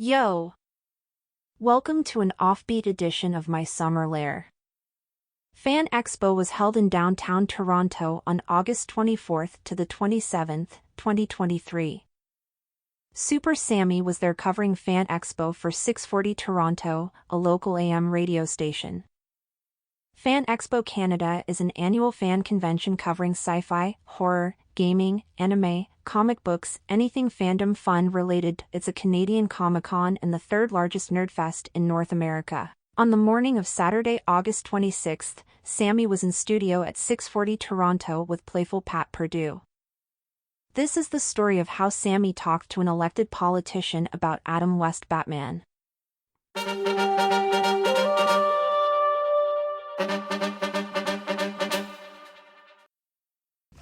Yo! Welcome to an offbeat edition of My Summer Lair. Fan Expo was held in downtown Toronto on August 24th to the 27th, 2023. Super Sammy was there covering Fan Expo for 640 Toronto, a local AM radio station. Fan Expo Canada is an annual fan convention covering sci-fi, horror, gaming, anime, comic books, anything fandom fun related. It's a Canadian Comic-Con and the third largest nerdfest in North America. On the morning of Saturday, August 26th, Sammy was in studio at 640 Toronto with playful Pat Perdue. This is the story of how Sammy talked to an elected politician about Adam West Batman.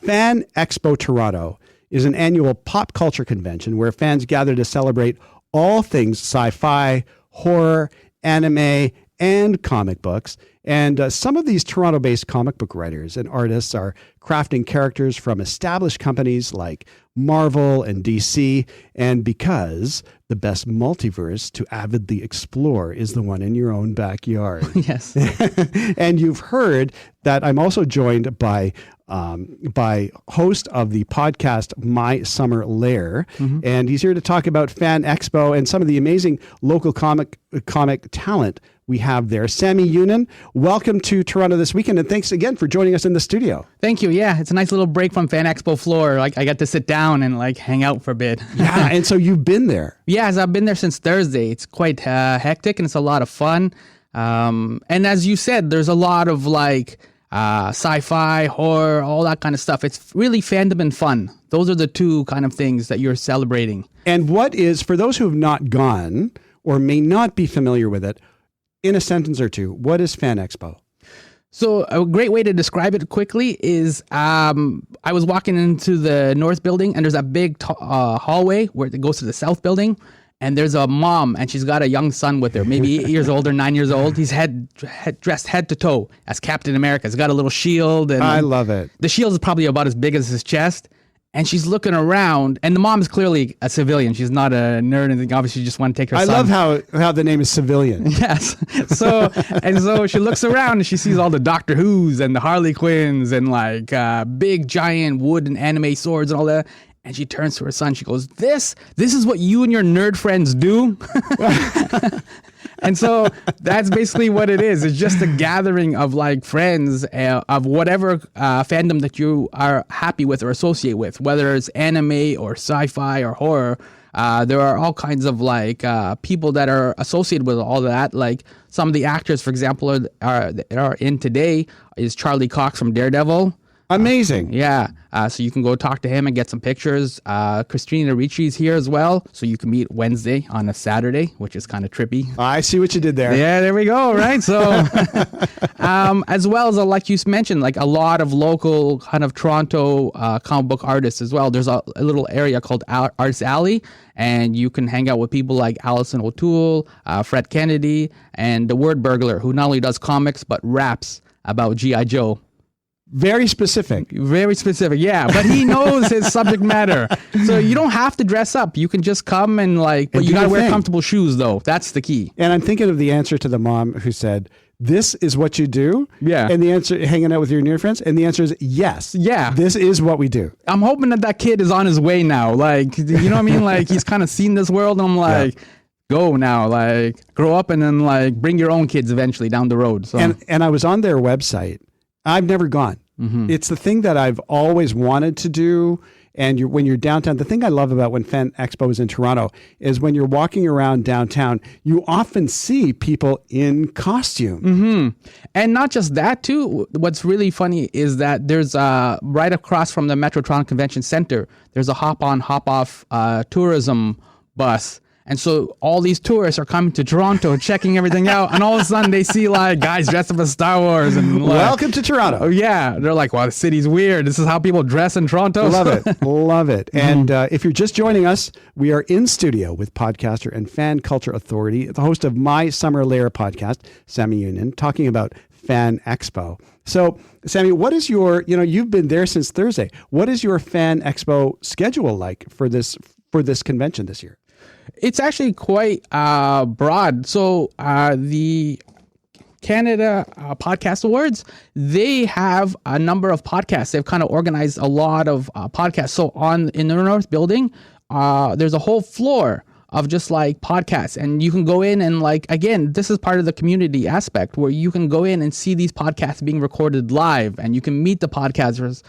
Fan Expo Toronto is an annual pop culture convention where fans gather to celebrate all things sci-fi, horror, anime, and comic books. And some of these Toronto-based comic book writers and artists are crafting characters from established companies like Marvel and DC. And because the best multiverse to avidly explore is the one in your own backyard. Yes. And you've heard that I'm also joined by host of the podcast My Summer Lair, and he's here to talk about Fan Expo and some of the amazing local comic talent we have there. Sammy Younan, welcome to Toronto this weekend, and thanks again for joining us in the studio. Thank you. Yeah, it's a nice little break from Fan Expo floor. Like I got to sit down and like hang out for a bit. Yeah, and so you've been there. Yes, I've been there since Thursday. It's quite hectic and it's a lot of fun. And as you said, there's a lot of like sci-fi, horror, all that kind of stuff. It's really fandom and fun. Those are the two kind of things that you're celebrating. And what is, for those who have not gone or may not be familiar with it, in a sentence or two, what is Fan Expo? So a great way to describe it quickly is I was walking into the north building and there's a big hallway where it goes to the south building. And there's a mom, and she's got a young son with her, maybe 8 years old or 9 years old. He's dressed head to toe as Captain America. He's got a little shield. And I love it. The shield is probably about as big as his chest. And she's looking around, and the mom is clearly a civilian. She's not a nerd or anything. Obviously, she just want to take her son. I love how the name is civilian. Yes. So she looks around, and she sees all the Doctor Who's and the Harley Quinns and like big, giant wood and anime swords and all that. And she turns to her son. She goes, this is what you and your nerd friends do? And so that's basically what it is. It's just a gathering of like friends of whatever fandom that you are happy with or associate with, whether it's anime or sci-fi or horror. There are all kinds of like people that are associated with all that. Like some of the actors, for example, are in today is Charlie Cox from Daredevil. Amazing. Yeah. So you can go talk to him and get some pictures. Christina Ricci's here as well. So you can meet Wednesday on a Saturday, which is kind of trippy. I see what you did there. Yeah, there we go. Right. So as well as, like you mentioned, like a lot of local kind of Toronto comic book artists as well. There's a little area called Arts Alley, and you can hang out with people like Alison O'Toole, Fred Kennedy, and the Word Burglar, who not only does comics, but raps about G.I. Joe. Very specific. Very specific, yeah. But he knows his subject matter. So you don't have to dress up. You can just come and like, but you got to wear comfortable shoes though. That's the key. And I'm thinking of the answer to the mom who said, this is what you do? Yeah. And the answer, hanging out with your nerd friends? And the answer is yes. Yeah. This is what we do. I'm hoping that kid is on his way now. Like, you know what I mean? Like he's kind of seen this world and I'm like, go now, like grow up and then like bring your own kids eventually down the road. So. And I was on their website. I've never gone. Mm-hmm. It's the thing that I've always wanted to do. And when you're downtown, the thing I love about when Fan Expo is in Toronto is when you're walking around downtown, you often see people in costume. Mm-hmm. And not just that too. What's really funny is that there's right across from the Metro Toronto Convention Center, there's a hop-on, hop-off tourism bus. And so all these tourists are coming to Toronto, checking everything out. And all of a sudden they see like guys dressed up as Star Wars. And like, welcome to Toronto. Oh, yeah. They're like, wow, the city's weird. This is how people dress in Toronto. Love it. Love it. And if you're just joining us, we are in studio with podcaster and fan culture authority, the host of My Summer Lair podcast, Sammy Younan, talking about Fan Expo. So, Sammy, what is your, you've been there since Thursday. What is your Fan Expo schedule like for this convention this year? It's actually quite broad. So the Canada Podcast Awards, they have a number of podcasts. They've kind of organized a lot of podcasts. So in the North Building, there's a whole floor of just like podcasts, and you can go in and like, again, this is part of the community aspect where you can go in and see these podcasts being recorded live, and you can meet the podcasters.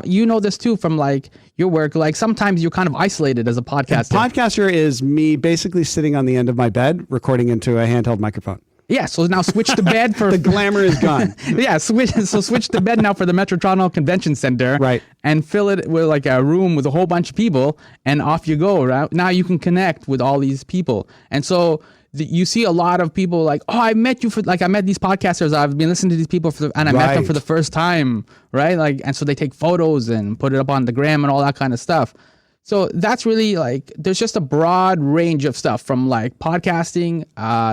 You know this too from like your work. Like sometimes you're kind of isolated as a podcaster. Podcaster is me basically sitting on the end of my bed recording into a handheld microphone. Yeah, so now switch to bed for the glamour is gone. Yeah, switch to bed now for the Metro Toronto Convention Center, right? And fill it with like a room with a whole bunch of people, and off you go. Right now, you can connect with all these people, and so you see a lot of people like, oh, I met these podcasters. I've been listening to these people and I met them for the first time, right? Like, and so they take photos and put it up on the gram and all that kind of stuff. So that's really like, there's just a broad range of stuff from like podcasting.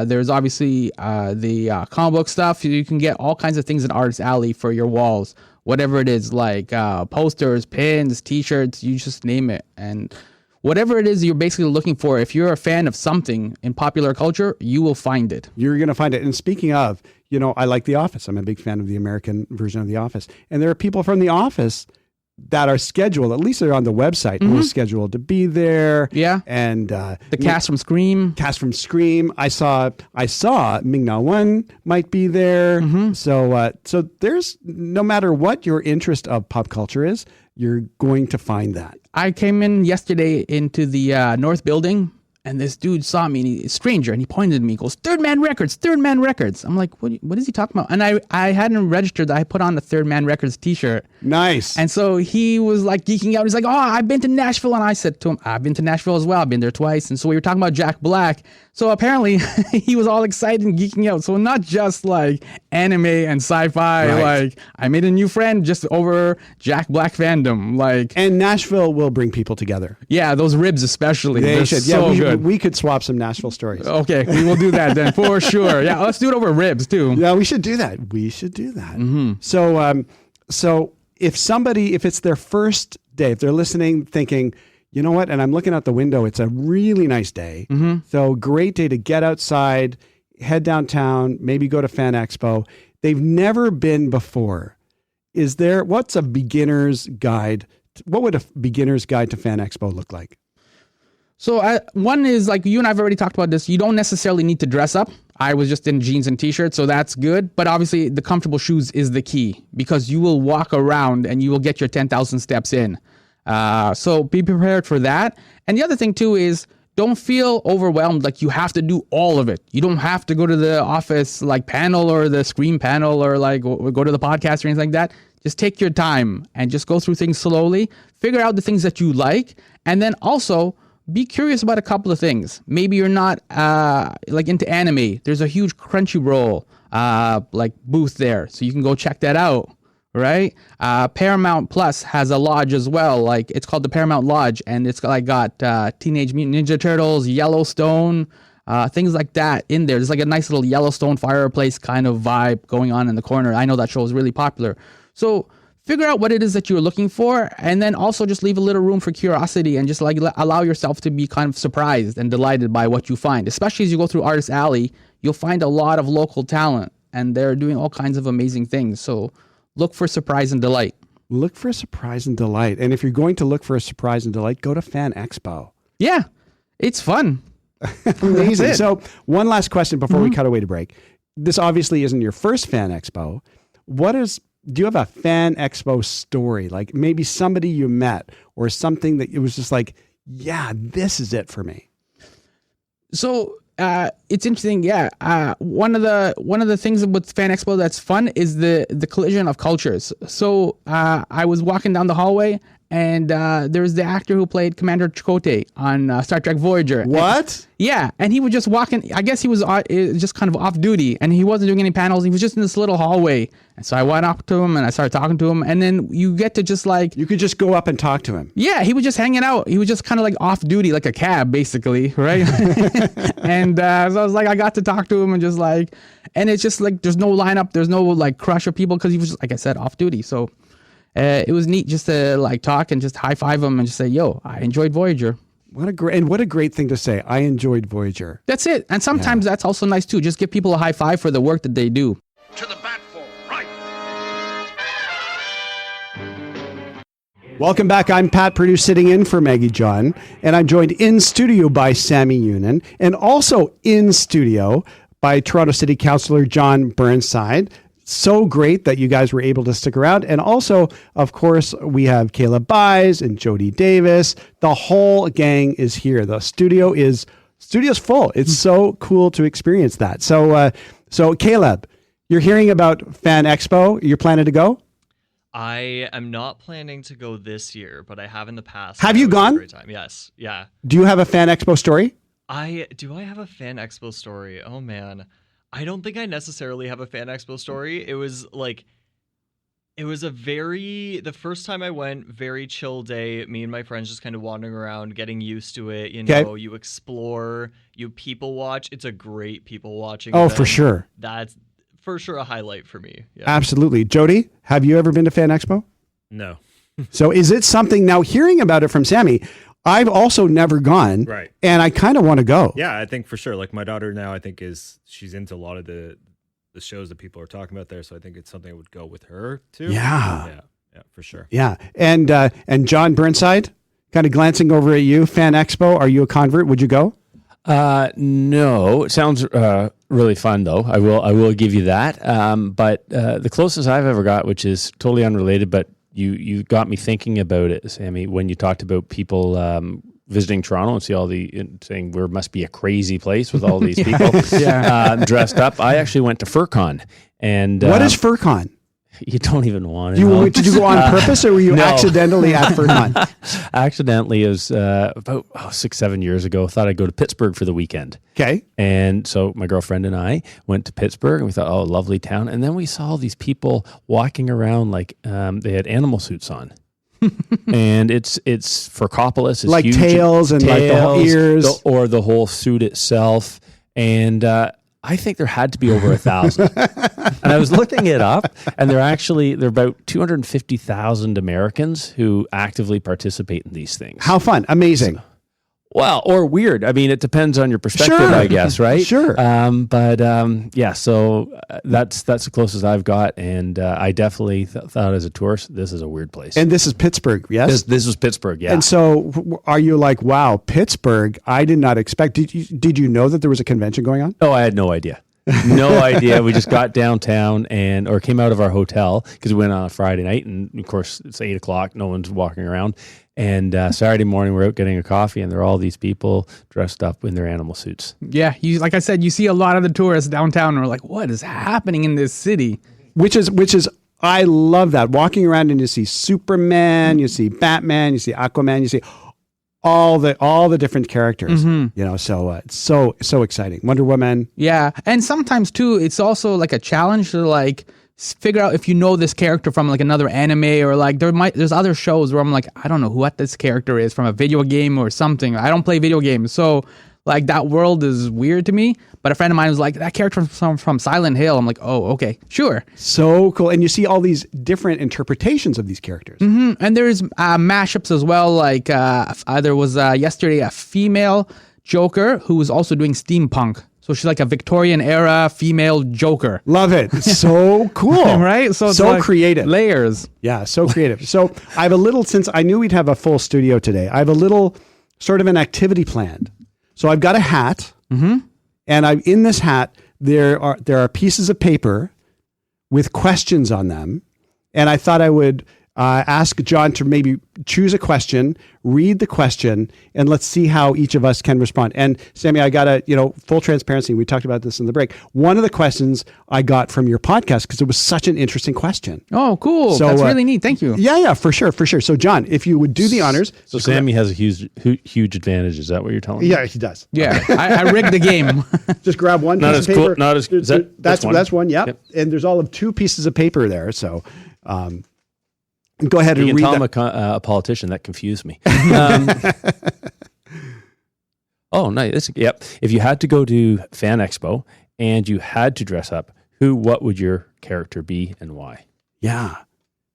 There's obviously the comic book stuff. You can get all kinds of things in Artist Alley for your walls, whatever it is, like posters, pins, t-shirts, you just name it. And whatever it is you're basically looking for, if you're a fan of something in popular culture, you will find it. You're going to find it. And speaking of, I like The Office. I'm a big fan of the American version of The Office. And there are people from The Office that are scheduled, at least they're on the website, who are scheduled to be there. Yeah. And the cast from Scream. I saw Ming-Na Wen might be there. So there's, no matter what your interest of pop culture is, you're going to find that. I came in yesterday into the North Building, and this dude saw me, and he's a stranger, and he pointed at me, goes, Third Man Records. I'm like, what is he talking about? And I hadn't registered that I put on the Third Man Records t-shirt. Nice. And so he was like geeking out. He's like, oh, I've been to Nashville. And I said to him, I've been to Nashville as well. I've been there twice. And so we were talking about Jack Black. So apparently he was all excited and geeking out. So not just like anime and sci-fi. Right. Like I made a new friend just over Jack Black fandom. And Nashville will bring people together. Yeah, those ribs especially. They should. So good. We could swap some Nashville stories. Okay, we will do that then for sure. Yeah, let's do it over ribs too. Yeah, we should do that. So if it's their first day, if they're listening thinking, you know what, and I'm looking out the window, it's a really nice day. So great day to get outside, head downtown, maybe go to Fan Expo. They've never been before. What's a beginner's guide? What would a beginner's guide to Fan Expo look like? So one is like you and I've already talked about this. You don't necessarily need to dress up. I was just in jeans and t-shirts, so that's good. But obviously the comfortable shoes is the key because you will walk around and you will get your 10,000 steps in. So be prepared for that. And the other thing too is don't feel overwhelmed like you have to do all of it. You don't have to go to the office like panel or the Scream panel or like go to the podcast or anything like that. Just take your time and just go through things slowly. Figure out the things that you like, and then also be curious about a couple of things. Maybe you're not like into anime. There's a huge Crunchyroll like booth there, so you can go check that out. Right? Paramount Plus has a lodge as well. Like it's called the Paramount Lodge, and it's got Teenage Mutant Ninja Turtles, Yellowstone, things like that in there. There's like a nice little Yellowstone fireplace kind of vibe going on in the corner. I know that show is really popular. So figure out what it is that you're looking for, and then also just leave a little room for curiosity and just like allow yourself to be kind of surprised and delighted by what you find. Especially as you go through Artist Alley, you'll find a lot of local talent, and they're doing all kinds of amazing things. So look for surprise and delight. Look for surprise and delight. And if you're going to look for a surprise and delight, go to Fan Expo. Yeah. It's fun. Amazing. So one last question before we cut away to break. This obviously isn't your first Fan Expo. Do you have a Fan Expo story? Like maybe somebody you met or something that it was just like, yeah, this is it for me. So it's interesting. Yeah. One of the things with Fan Expo that's fun is the collision of cultures. So I was walking down the hallway, and there's the actor who played Commander Chakotay on Star Trek Voyager. What? And he was just walking. I guess he was just kind of off duty, and he wasn't doing any panels. He was just in this little hallway. And so I went up to him and I started talking to him. And then you get to just like... You could just go up and talk to him. Yeah, he was just hanging out. He was just kind of like off duty, like a cab, basically, right? And so I was like, I got to talk to him and just like... And it's just like, there's no lineup. There's no like crush of people because he was just, like I said, off duty. So it was neat just to like talk and just high five him and just say, yo, I enjoyed Voyager. What a great thing to say. I enjoyed Voyager. That's it. And sometimes that's also nice too. Just give people a high five for the work that they do. To the bat for right. Welcome back. I'm Pat Purdue sitting in for Maggie John, and I'm joined in studio by Sammy Younan, and also in studio by Toronto City Councillor John Burnside. So great that you guys were able to stick around. And also, of course, we have Caleb Byes and Jody Davis. The whole gang is here. The studio's full. It's so cool to experience that. So Caleb, you're hearing about Fan Expo. You're planning to go? I am not planning to go this year, but I have in the past. Have you gone? Great time. Yes. Yeah. Do you have a Fan Expo story? I have a Fan Expo story. Oh man. I don't think I necessarily have a Fan Expo story. It was the first time I went, very chill day. Me and my friends just kind of wandering around, getting used to it. You know, you explore, you people watch. It's a great people watching event. For sure. That's for sure a highlight for me. Yeah. Absolutely. Jody, have you ever been to Fan Expo? No. So is it something, now hearing about it from Sammy, I've also never gone, right? And I kind of want to go. Yeah, I think for sure. Like my daughter now, I think she's into a lot of the shows that people are talking about there. So I think it's something that would go with her too. Yeah, for sure. Yeah, and John Burnside, kind of glancing over at you, Fan Expo. Are you a convert? Would you go? No. It sounds really fun though. I will give you that. But the closest I've ever got, which is totally unrelated, but you got me thinking about it, Sammy, when you talked about people visiting Toronto and see all saying there must be a crazy place with all these people dressed up. I actually went to FurCon. And what is FurCon? You don't even want to know. Did you go on purpose, or were you accidentally at FurCon? Accidentally, it was about 6-7 years ago. Thought I'd go to Pittsburgh for the weekend. Okay. And so my girlfriend and I went to Pittsburgh, and we thought, oh, lovely town. And then we saw all these people walking around like they had animal suits on. And it's Furcopolis. It's like huge, tails and like the whole ears. Or the whole suit itself. And I think there had to be over 1,000. And I was looking it up, and there are about 250,000 Americans who actively participate in these things. How fun. Amazing. Well, or weird. I mean, it depends on your perspective, I guess, right? Sure. So that's the closest I've got, and I definitely thought as a tourist, this is a weird place. And this is Pittsburgh, yes? This was Pittsburgh, yeah. And so are you like, wow, Pittsburgh, I did not expect. Did you know that there was a convention going on? Oh, I had no idea. No idea. We just got downtown or came out of our hotel because we went on a Friday night, and of course it's 8:00. No one's walking around. And Saturday morning, we're out getting a coffee, and there are all these people dressed up in their animal suits. Yeah, like I said, you see a lot of the tourists downtown, and we're like, what is happening in this city? Which is, I love that. Walking around and you see Superman, you see Batman, you see Aquaman, you see all the different characters. Mm-hmm. You know, so it's so exciting. Wonder Woman. Yeah, and sometimes too, it's also like a challenge to like figure out if you know this character from like another anime, or like there's other shows where I'm like, I don't know what this character is from a video game or something. I don't play video games, so like that world is weird to me. But a friend of mine was like, that character from Silent Hill. I'm like, oh, okay, sure. So cool. And you see all these different interpretations of these characters. Mm-hmm. And there's mashups as well. Like there was yesterday a female Joker who was also doing steampunk. So she's like a Victorian era female Joker. Love it. So cool. Right? So it's so like creative. Layers. Yeah, so creative. So I have a little, since I knew we'd have a full studio today, I have a little sort of an activity planned. So I've got a hat, and in this hat, there are pieces of paper with questions on them. And I thought I would ask John to maybe choose a question, read the question, and let's see how each of us can respond. And Sammy, I got full transparency. We talked about this in the break. One of the questions I got from your podcast, because it was such an interesting question. Oh, cool. So, that's really neat. Thank you. Yeah, for sure. So John, if you would do the honors. So Sammy has a huge advantage. Is that what you're telling me? Yeah, he does. Yeah, I rigged the game. Just grab one not piece as of paper. Cool, not as that's one. Yep. And there's all of 2 pieces of paper there. So go ahead and you can read tell that. I'm a politician. That confused me. Oh, nice. Yep. If you had to go to Fan Expo and you had to dress up, what would your character be and why? Yeah.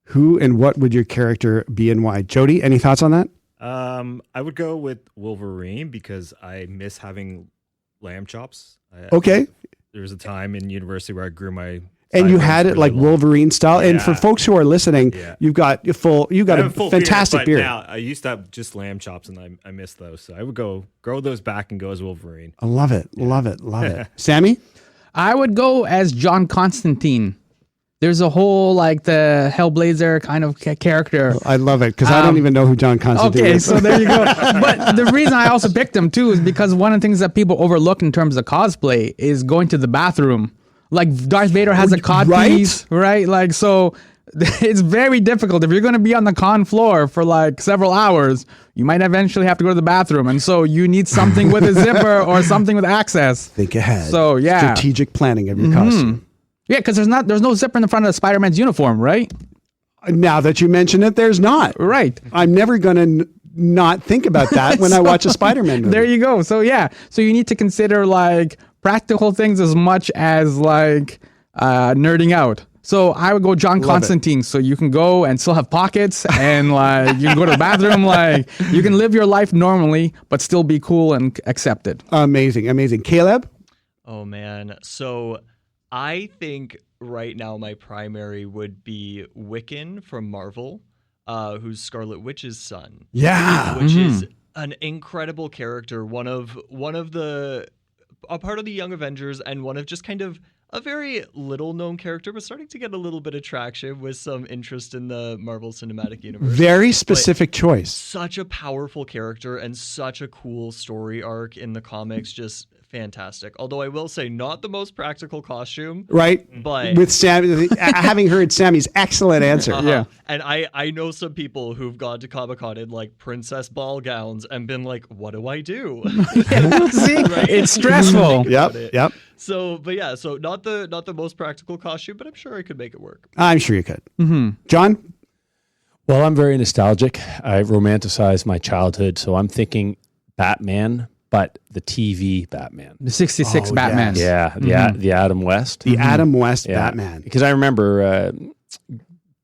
Who and what would your character be and why? Jody, any thoughts on that? I would go with Wolverine because I miss having lamb chops. Okay. There was a time in university where I grew my And you sideburns had it really like long. Wolverine style. And for Yeah. folks who are listening, Yeah. you got a I have a full fantastic beard. Now I used to have just lamb chops, and I miss those. So I would grow those back and go as Wolverine. I love it. Love it. Love it. Sammy? I would go as John Constantine. There's a whole like the Hellblazer kind of character. I love it because I don't even know who John Constantine Okay, is. so there you go. But the reason I also picked him too is because one of the things that people overlook in terms of cosplay is going to the bathroom. Like Darth Vader has a cod Right? piece, right? Like so, it's very difficult if you're going to be on the con floor for like several hours. You might eventually have to go to the bathroom, and so you need something with a zipper or something with access. Think ahead. So, yeah. Strategic planning of your costume. Yeah, because there's no zipper in the front of Spider-Man's uniform, right? Now that you mention it, there's not. Right. I'm never going to not think about that when I watch a Spider-Man movie. There you go. So yeah, so you need to consider like practical things as much as like nerding out. So I would go John Constantine. So you can go and still have pockets and like you can go to the bathroom. Like you can live your life normally, but still be cool and accepted. Amazing. Amazing. Caleb? Oh man. So I think right now my primary would be Wiccan from Marvel, who's Scarlet Witch's son. Yeah. Which is an incredible character, a part of the Young Avengers, and one of just kind of a very little known character, but starting to get a little bit of traction with some interest in the Marvel Cinematic Universe. Very specific choice. Such a powerful character and such a cool story arc in the comics, just fantastic. Although I will say, not the most practical costume. Right? But with Sammy, having heard Sammy's excellent answer. Yeah. And I know some people who've gone to Comic-Con in like princess ball gowns and been like, what do I do? See, it's stressful. Yep. So, but yeah, so not the most practical costume, but I'm sure I could make it work. I'm sure you could. John? Well, I'm very nostalgic. I romanticize my childhood, so I'm thinking Batman, but the TV Batman. The 66 Oh, Batman. yes. Yeah, the Adam West. The Adam West Yeah. Batman. Because I remember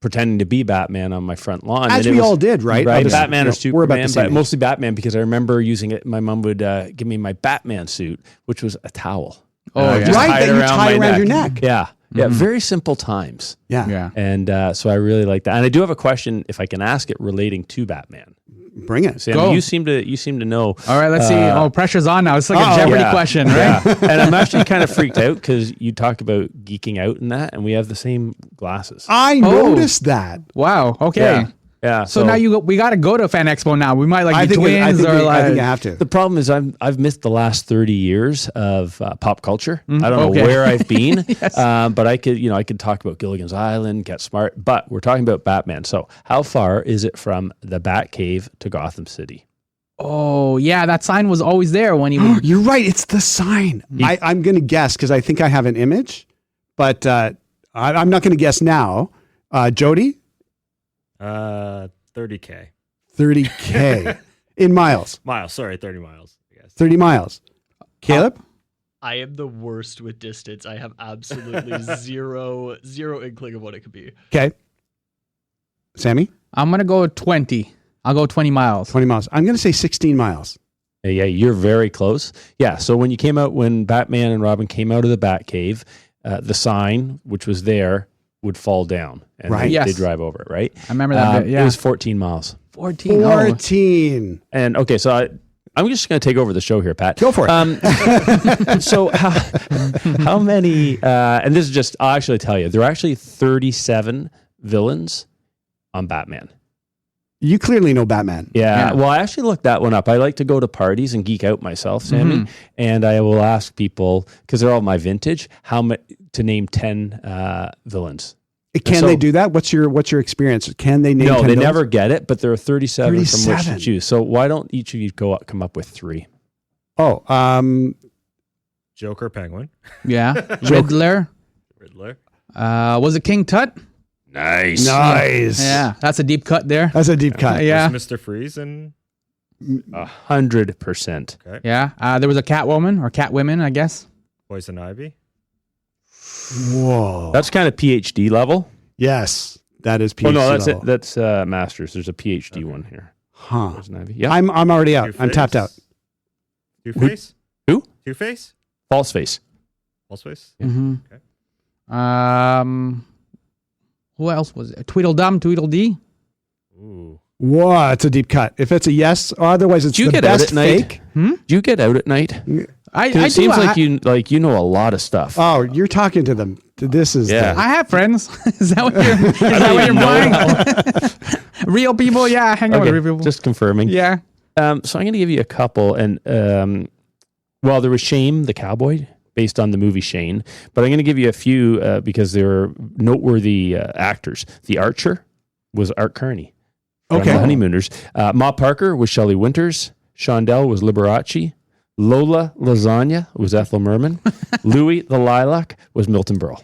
pretending to be Batman on my front lawn. As and it we was- all did, right? Right, Others- Batman or we're about the Superman, same but age. mostly Batman because I remember using it. My mom would give me my Batman suit, which was a towel. Oh, And I yeah. just Right, tied that it you tie my around your neck. Yeah. Very simple times. Yeah. Yeah. And so I really like that. And I do have a question, if I can ask it, relating to Batman. Bring it. Sam, Go. you seem to know. All right, let's see. Oh, pressure's on now. It's like a Jeopardy question, right? Yeah. And I'm actually kind of freaked out because you talk about geeking out and that, and we have the same glasses. I noticed that. Wow. Okay. Yeah. Yeah. So now we got to go to Fan Expo now. We might like I be think, twins or I like. think you have to. The problem is I've missed the last 30 years of pop culture. I don't know Okay. where I've been, but I could talk about Gilligan's Island, Get Smart, but we're talking about Batman. So how far is it from the Batcave to Gotham City? Oh yeah, that sign was always there when he would. You're right. It's the sign. I'm going to guess because I think I have an image, but I'm not going to guess now. Jody? 30K 30K in miles. miles. Sorry, 30 miles. I guess. 30 miles. Caleb? I am the worst with distance. I have absolutely zero inkling of what it could be. Okay. Sammy? I'm gonna go 20. I'll go 20 miles. 20 miles. I'm going to say 16 miles. Yeah, you're very close. Yeah, so when Batman and Robin came out of the Batcave, the sign, which was there, would fall down. And Right. they Yes. drive over it, right? I remember that bit, yeah. It was 14 miles. 14. 14. And okay, so I'm just going to take over the show here, Pat. Go for it. So how many, and this is just, I'll actually tell you, there are actually 37 villains on Batman. You clearly know Batman. Yeah. Yeah. Well, I actually looked that one up. I like to go to parties and geek out myself, Sammy. And I will ask people, because they're all my vintage, to name 10 villains. Can So- they do that? What's your experience? Can they name No, 10 they villains? never get it, but there are 37 from which 37. to choose. So why don't each of you come up with 3? Oh, Joker, Penguin, Yeah. Riddler. Riddler. Was it King Tut? Nice. nice. Yeah, that's a deep cut there. That's a deep cut. Yeah. There's Mr. Freeze and 100%. Yeah. There was a Catwoman or Catwomen, I guess. Poison Ivy. Whoa. That's kind of PhD level. Yes. That is PhD Oh, no, that's level. it. That's master's. There's a PhD one here. Huh. Poison Ivy. Yeah. I'm already out. I'm Two-Face? tapped out. Two-Face? Who? Two-Face? False Face. False Face? Mhm. Okay. Who else was it? Tweedledum, Tweedledee. Ooh. Whoa, it's a deep cut. If it's a yes, or otherwise it's Do you the get out best at night? fake. Do you get out at night? I 'Cause it do. seems like you know a lot of stuff. Oh, you're talking to them. This is Yeah. I have friends. Is that what you're implying? Real people, yeah. I hang out with real people. Just confirming. Yeah. So I'm going to give you a couple, and well, there was Shame the Cowboy based on the movie Shane, but I'm going to give you a few because they're noteworthy actors. The Archer was Art Carney. From Okay. The Honeymooners. Ma Parker was Shelley Winters. Shondell was Liberace. Lola Lasagna was Ethel Merman. Louis the Lilac was Milton Berle.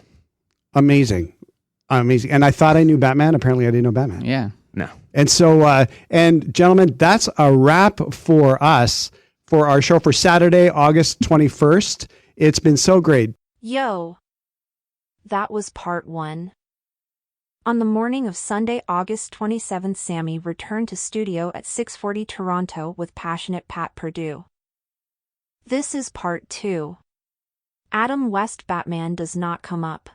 amazing. And I thought I knew Batman. Apparently I didn't know Batman. Yeah. No. And so, and gentlemen, that's a wrap for us for our show for Saturday, August 21st. It's been so great. Yo. That was part 1. On the morning of Sunday, August 27th, Sammy returned to studio at 6:40 Toronto with passionate Pat Perdue. This is part 2. Adam West Batman does not come up.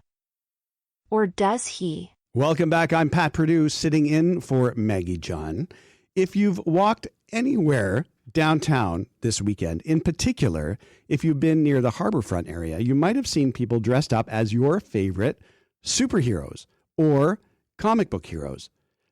Or does he? Welcome back. I'm Pat Perdue, sitting in for Maggie John. If you've walked anywhere downtown this weekend, in particular, if you've been near the Harborfront area, you might have seen people dressed up as your favorite superheroes or comic book heroes.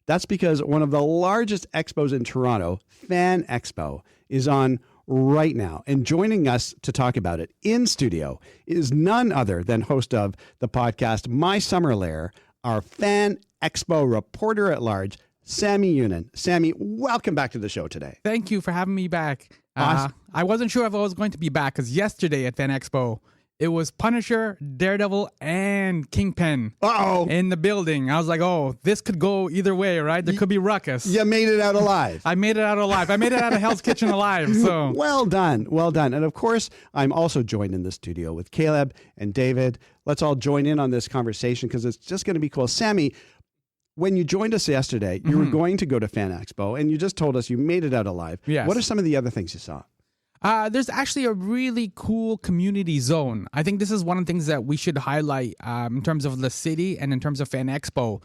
That's because one of the largest expos in Toronto, Fan Expo, is on right now. And joining us to talk about it in studio is none other than host of the podcast My Summer Lair, our Fan Expo reporter at large, Sammy Younan. Sammy, welcome back to the show today. Thank you for having me back. Awesome. I wasn't sure if I was going to be back because yesterday at Fan Expo, it was Punisher, Daredevil, and Kingpin Uh-oh. in the building. I was like, oh, this could go either way, right? There could be ruckus. You made it out alive. I made it out alive. I made it out of Hell's Kitchen alive. So Well done. Well done. And of course, I'm also joined in the studio with Caleb and David. Let's all join in on this conversation because it's just going to be cool. Sammy, when you joined us yesterday, you were going to go to Fan Expo and you just told us you made it out alive. Yes. What are some of the other things you saw? there's actually a really cool community zone. I think this is one of the things that we should highlight in terms of the city and in terms of Fan Expo.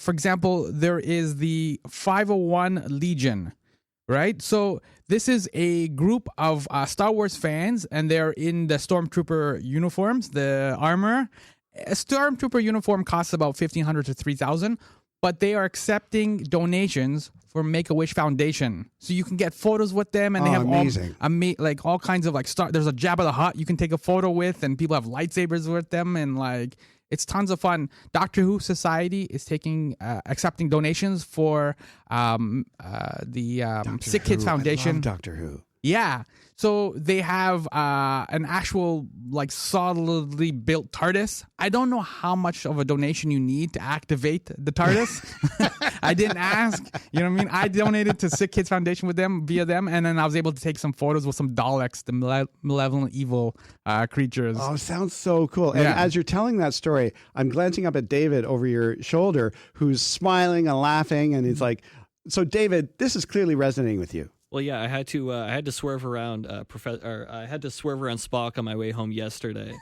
For example, there is the 501 Legion, right? So this is a group of Star Wars fans, and they're in the Stormtrooper uniforms, the armor. A Stormtrooper uniform costs about $1,500 to $3,000, but they are accepting donations for Make-A-Wish Foundation. So you can get photos with them, and they have amazing. all kinds of there's a Jabba the Hutt you can take a photo with, and people have lightsabers with them, and it's tons of fun. Doctor Who Society is accepting donations for the Sick Kids Foundation. I love Doctor Who. Yeah. So they have an actual solidly built TARDIS. I don't know how much of a donation you need to activate the TARDIS. I didn't ask. You know what I mean? I donated to Sick Kids Foundation via them, and then I was able to take some photos with some Daleks, the malevolent evil creatures. Oh, sounds so cool. And Yeah. as you're telling that story, I'm glancing up at David over your shoulder, who's smiling and laughing, and he's like, so David, this is clearly resonating with you. Well, yeah, I had to swerve around I had to swerve around Spock on my way home yesterday,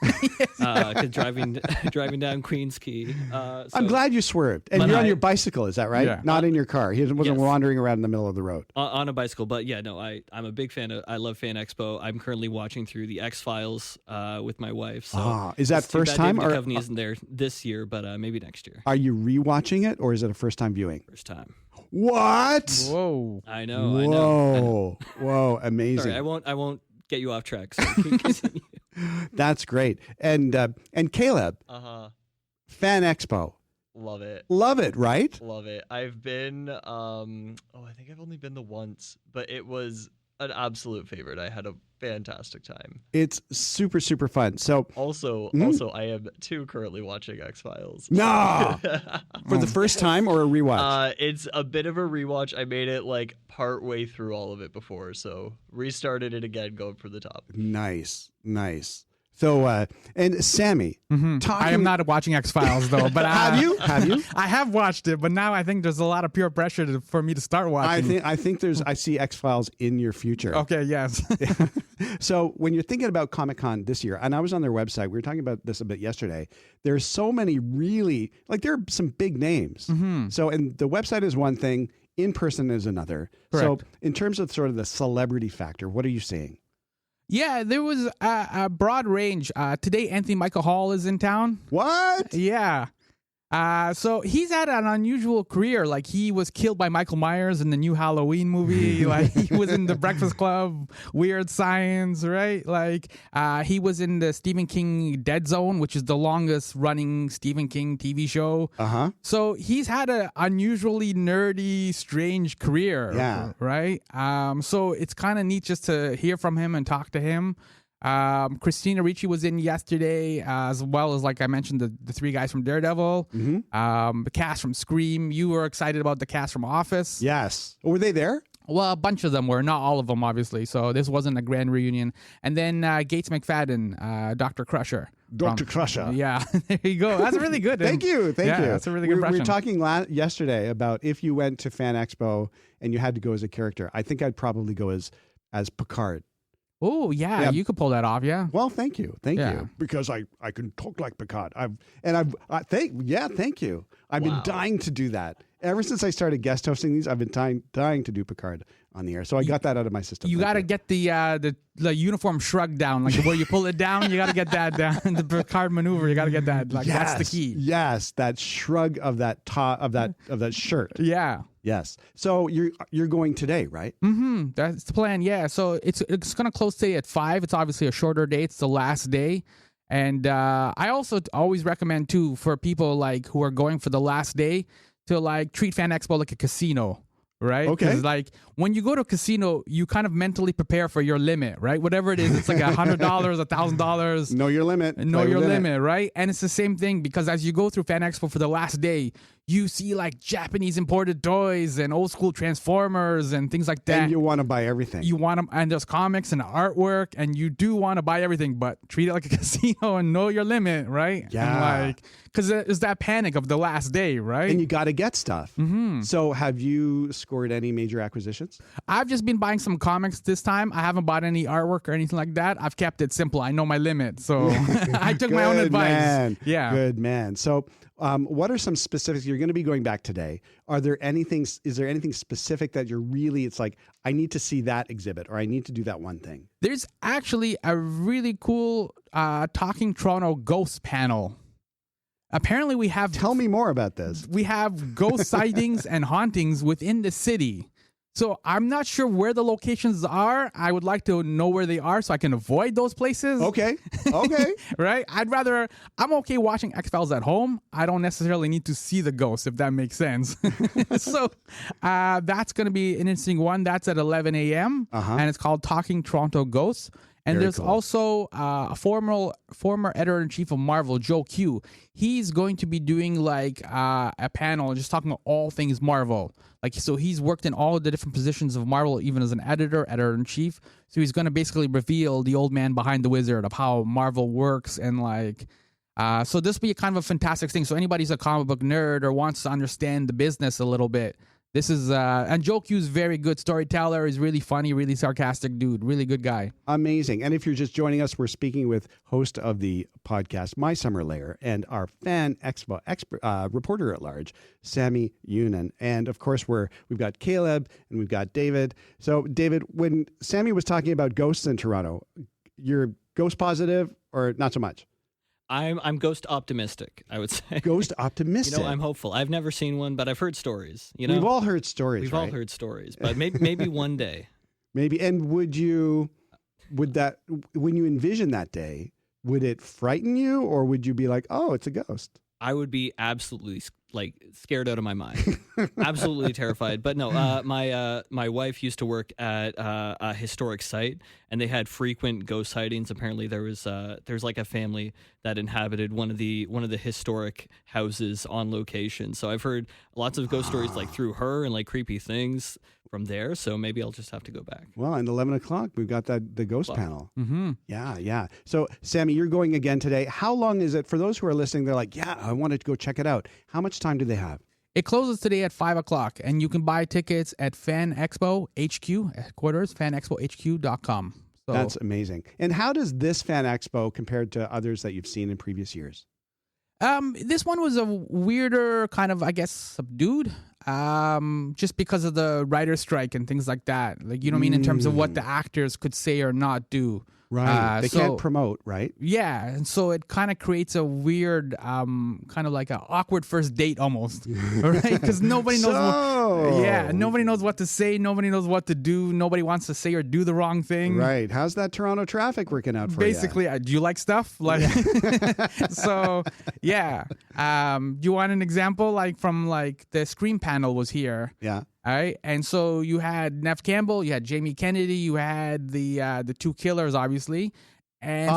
'cause driving down Queens Quay. I'm glad you swerved. And But you're on I- your bicycle, is that right? Yeah. Not in your car. He wasn't Yes. wandering around in the middle of the road. on a bicycle. But yeah, no, I'm a big fan of. I love Fan Expo. I'm currently watching through the X-Files with my wife. So Is that it's too first bad time? David Or Duchovny isn't there this year, but maybe next year. are you rewatching it, or is it a first time viewing? First time. What? Whoa. I know. I know. Whoa, amazing. Sorry, I won't get you off track. So continue. That's great. And Caleb, Fan Expo. Love it. Love it, right? Love it. I've been I think I've only been the once, but it was an absolute favorite. I had a fantastic time. It's super, super fun. So, Also, I am currently watching X-Files. no, for the first time or a rewatch? It's a bit of a rewatch. I made it part way through all of it before, so restarted it again, going for the top. Nice. So, and Sammy, I am not watching X-Files though, but have you? I have watched it, but now I think there's a lot of peer pressure for me to start watching. I think I see X-Files in your future. Okay, yes. So when you're thinking about Comic-Con this year, and I was on their website, we were talking about this a bit yesterday, there's so many really, like there are some big names. So, and the website is one thing, in person is another. Correct. So in terms of sort of the celebrity factor, what are you seeing? Yeah, there was a broad range. Today, Anthony Michael Hall is in town. What? Yeah. So he's had an unusual career. Like he was killed by Michael Myers in the new Halloween movie. Like he was in the Breakfast Club, Weird Science, right? Like he was in the Stephen King Dead Zone, which is the longest running Stephen King TV show. So he's had an unusually nerdy, strange career. Yeah. Right. So it's kind of neat just to hear from him and talk to him. Christina Ricci was in yesterday, as well as, like I mentioned, the three guys from Daredevil, the cast from Scream. You were excited about the cast from Office. Yes. Were they there? Well, a bunch of them were, not all of them, obviously. So this wasn't a grand reunion. And then Gates McFadden, Dr. Crusher. Dr. Crusher. Yeah, there you go. That's really good. Thank you. Yeah, that's a really good We impression. were talking yesterday about if you went to Fan Expo and you had to go as a character. I think I'd probably go as Picard. Oh, yeah, you could pull that off, yeah. Well, thank you. Thank you. Because I can talk like Picard. Thank you. I've been dying to do that. Ever since I started guest hosting these, I've been dying to do Picard on the air. So I got that out of my system. You got to get the uniform shrug down, like where you pull it down. You got to get that down. The Picard maneuver. You got to get that. Like that's the key. Yes, that shrug of that of that shirt. Yeah. Yes. So you're going today, right? That's the plan. Yeah. So it's going to close today at 5. It's obviously a shorter day. It's the last day. And I also always recommend too for people like who are going for the last day to like treat Fan Expo like a casino. Right? Okay. Because like when you go to a casino, you kind of mentally prepare for your limit, right? Whatever it is, it's like $100, $1,000. Know your limit. Know your limit, right? And it's the same thing because as you go through Fan Expo for the last day, you see like Japanese imported toys and old school Transformers and things like that. And you want to buy everything. You want them, and there's comics and artwork, and you do want to buy everything, but treat it like a casino and know your limit, right? Yeah. And like, because it's that panic of the last day, right? And you got to get stuff. So have you scored any major acquisitions? I've just been buying some comics this time. I haven't bought any artwork or anything like that. I've kept it simple. I know my limit. So I took my own advice. Man. Yeah. Good man. So what are some specifics? You're going to be going back today. Is there anything specific that it's like, I need to see that exhibit or I need to do that one thing? There's actually a really cool Talking Toronto Ghost panel. Apparently we have... Tell me more about this. We have ghost sightings and hauntings within the city. So I'm not sure where the locations are. I would like to know where they are so I can avoid those places. Okay. Right? I'm okay watching X-Files at home. I don't necessarily need to see the ghosts, if that makes sense. So that's going to be an interesting one. That's at 11 a.m. And it's called Talking Toronto Ghosts. And Very there's cool. also a former editor-in-chief of Marvel, Joe Q. He's going to be doing like a panel just talking about all things Marvel. Like, so he's worked in all of the different positions of Marvel, even as an editor-in-chief. So he's going to basically reveal the old man behind the wizard of how Marvel works and like... so this will be a kind of a fantastic thing. So anybody who's a comic book nerd or wants to understand the business a little bit, this is, and Joe Q's very good storyteller. He's really funny, really sarcastic dude, really good guy. Amazing. And if you're just joining us, we're speaking with host of the podcast, My Summer Lair, and our Fan Expo reporter at large, Sammy Younan. And of course, we've got Caleb and we've got David. So David, when Sammy was talking about ghosts in Toronto, you're ghost positive or not so much? I'm ghost optimistic, I would say. Ghost optimistic. I'm hopeful. I've never seen one, but I've heard stories. We've all heard stories. We've right? all heard stories, but maybe one day. Maybe. And when you envision that day, would it frighten you, or would you be like, "Oh, it's a ghost"? I would be absolutely scared out of my mind, absolutely terrified. But no, my wife used to work at a historic site, and they had frequent ghost sightings. Apparently, there's like a family that inhabited one of the historic houses on location. So I've heard lots of ghost stories like through her and like creepy things from there. So maybe I'll just have to go back. Well, and 11 o'clock, we've got the ghost panel. Mm-hmm. Yeah. So, Sammy, you're going again today. How long is it? For those who are listening, they're like, yeah, I wanted to go check it out. How much time do they have? It closes today at 5 o'clock, and you can buy tickets at Fan Expo HQ headquarters, fanexpohq.com. So That's amazing. And how does this Fan Expo compare to others that you've seen in previous years? This one was a weirder kind of, I guess, subdued, just because of the writer's strike and things like that. Like, you know what I mean? In terms of what the actors could say or not do. Right. They can't promote, right? Yeah. And so it kind of creates a weird, kind of like an awkward first date almost, right? Because nobody knows nobody knows what to say. Nobody knows what to do. Nobody wants to say or do the wrong thing. Right. How's that Toronto traffic working out for Basically, do you like stuff? Like, so, yeah. You want an example? Like from like the Scream panel was here. Yeah. All right, and so you had Nev Campbell, you had Jamie Kennedy, you had the two killers, obviously, and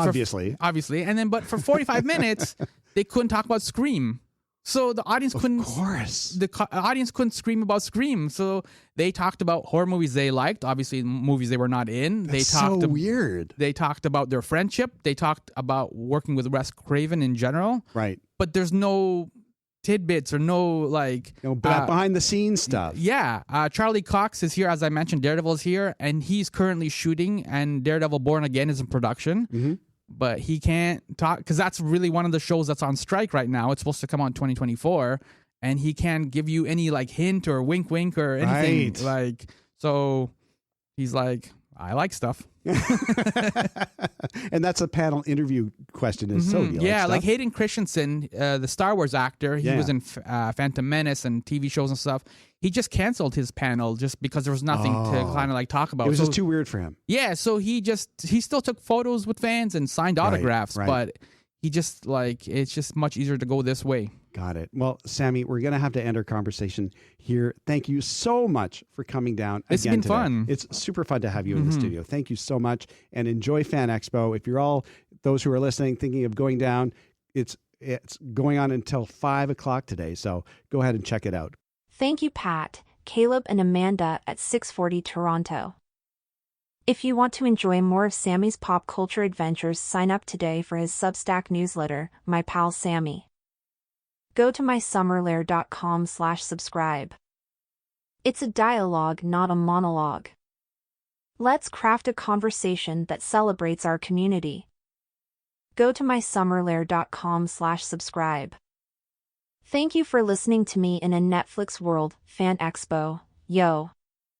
obviously, and then but for 45 minutes they couldn't talk about Scream, so the audience couldn't. Of course, the audience couldn't scream about Scream, so they talked about horror movies they liked, obviously movies they were not in. That's they talked weird. They talked about their friendship. They talked about working with Wes Craven in general. Right, but there's no tidbits or no like behind the scenes stuff. Yeah. Charlie Cox is here, as I mentioned. Daredevil is here, and he's currently shooting, and Daredevil Born Again is in production. Mm-hmm. But he can't talk because that's really one of the shows that's on strike right now. It's supposed to come out in 2024, and he can't give you any like hint or wink or anything. Right. Like, so he's like, I like stuff. And that's a panel interview question. Is so yeah, like Hayden Christensen, the Star Wars actor, he was in Phantom Menace and TV shows and stuff. He just canceled his panel just because there was nothing to kind of like talk about. It was just too weird for him. Yeah, so he still took photos with fans and signed autographs, but he just like, it's just much easier to go this way. Got it. Well, Sammy, we're going to have to end our conversation here. Thank you so much for coming down. It's been today. fun. It's super fun to have you in the studio. Thank you so much, and enjoy Fan Expo. If you're all those who are listening thinking of going down, it's going on until 5 o'clock today. So go ahead and check it out. Thank you, Pat, Caleb, and Amanda at 640 Toronto. If you want to enjoy more of Sammy's pop culture adventures, sign up today for his Substack newsletter, My Pal Sammy. Go to mysummerlair.com/subscribe. It's a dialogue, not a monologue. Let's craft a conversation that celebrates our community. Go to mysummerlair.com/subscribe. Thank you for listening to me in a Netflix world, Fan Expo, yo.